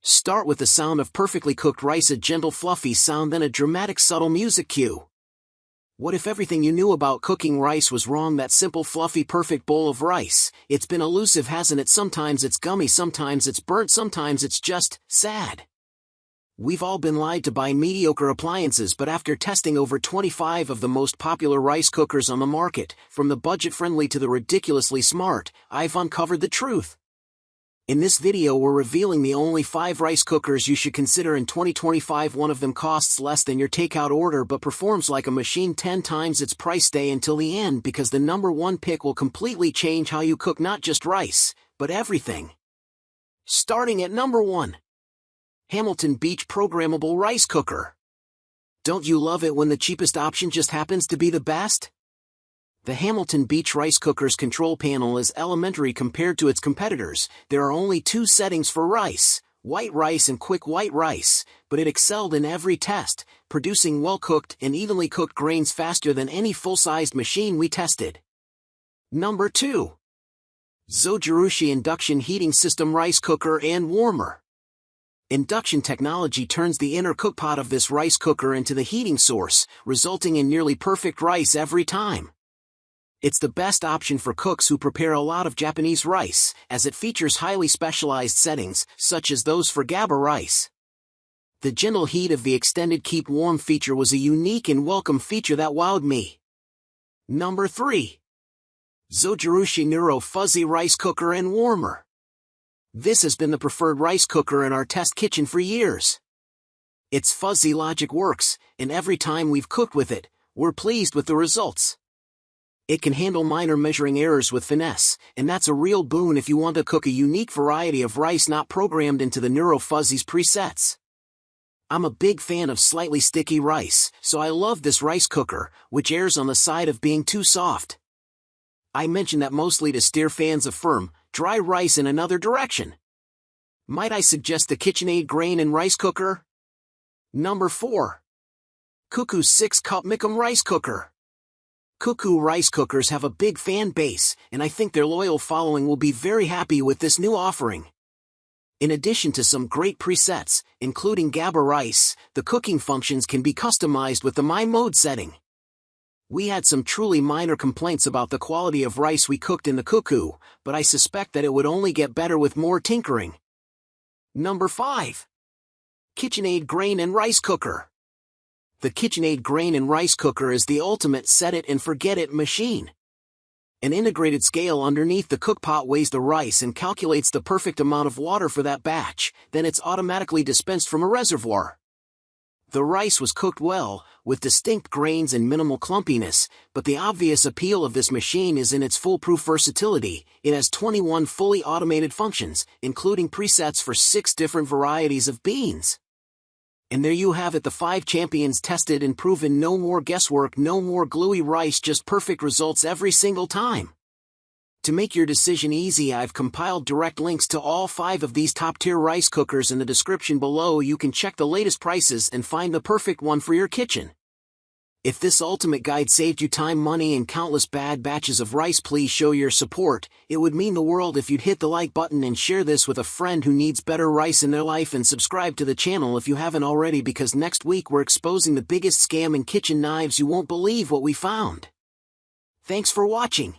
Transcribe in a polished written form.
Start with the sound of perfectly cooked rice, a gentle fluffy sound, then a dramatic subtle music cue. What if everything you knew about cooking rice was wrong? That simple fluffy perfect bowl of rice, it's been elusive, hasn't it? Sometimes it's gummy, sometimes it's burnt, sometimes it's just sad. We've all been lied to by mediocre appliances, but after testing over 25 of the most popular rice cookers on the market, from the budget-friendly to the ridiculously smart, I've uncovered the truth. In this video we're revealing the only 5 rice cookers you should consider in 2025. One of them costs less than your takeout order but performs like a machine 10 times its price. Stay until the end because the number 1 pick will completely change how you cook not just rice, but everything. Starting at number 1. Hamilton Beach Programmable Rice Cooker. Don't you love it when the cheapest option just happens to be the best? The Hamilton Beach Rice Cooker's control panel is elementary compared to its competitors. There are only 2 settings for rice, white rice and quick white rice, but it excelled in every test, producing well-cooked and evenly cooked grains faster than any full-sized machine we tested. Number 2. Zojirushi Induction Heating System Rice Cooker and Warmer. Induction technology turns the inner cookpot of this rice cooker into the heating source, resulting in nearly perfect rice every time. It's the best option for cooks who prepare a lot of Japanese rice, as it features highly specialized settings, such as those for GABA rice. The gentle heat of the extended keep warm feature was a unique and welcome feature that wowed me. Number 3. Zojirushi Neuro Fuzzy Rice Cooker and Warmer. This has been the preferred rice cooker in our test kitchen for years. Its fuzzy logic works, and every time we've cooked with it, we're pleased with the results. It can handle minor measuring errors with finesse, and that's a real boon if you want to cook a unique variety of rice not programmed into the Neuro Fuzzy's presets. I'm a big fan of slightly sticky rice, so I love this rice cooker, which errs on the side of being too soft. I mention that mostly to steer fans of firm, dry rice in another direction. Might I suggest the KitchenAid grain and rice cooker? Number 4. Cuckoo 6-cup Micom rice cooker. Cuckoo rice cookers have a big fan base, and I think their loyal following will be very happy with this new offering. In addition to some great presets, including GABA rice, the cooking functions can be customized with the My Mode setting. We had some truly minor complaints about the quality of rice we cooked in the Cuckoo, but I suspect that it would only get better with more tinkering. Number 5. KitchenAid Grain and Rice Cooker. The KitchenAid Grain and Rice Cooker is the ultimate set-it-and-forget-it machine. An integrated scale underneath the cookpot weighs the rice and calculates the perfect amount of water for that batch, then it's automatically dispensed from a reservoir. The rice was cooked well, with distinct grains and minimal clumpiness, but the obvious appeal of this machine is in its foolproof versatility. It has 21 fully automated functions, including presets for 6 different varieties of beans. And there you have it, the 5 champions tested and proven. No more guesswork, no more gluey rice, just perfect results every single time. To make your decision easy, I've compiled direct links to all 5 of these top-tier rice cookers in the description below. You can check the latest prices and find the perfect one for your kitchen. If this ultimate guide saved you time, money, and countless bad batches of rice, please show your support. It would mean the world if you'd hit the like button and share this with a friend who needs better rice in their life, and subscribe to the channel if you haven't already, because next week we're exposing the biggest scam in kitchen knives. You won't believe what we found. Thanks for watching.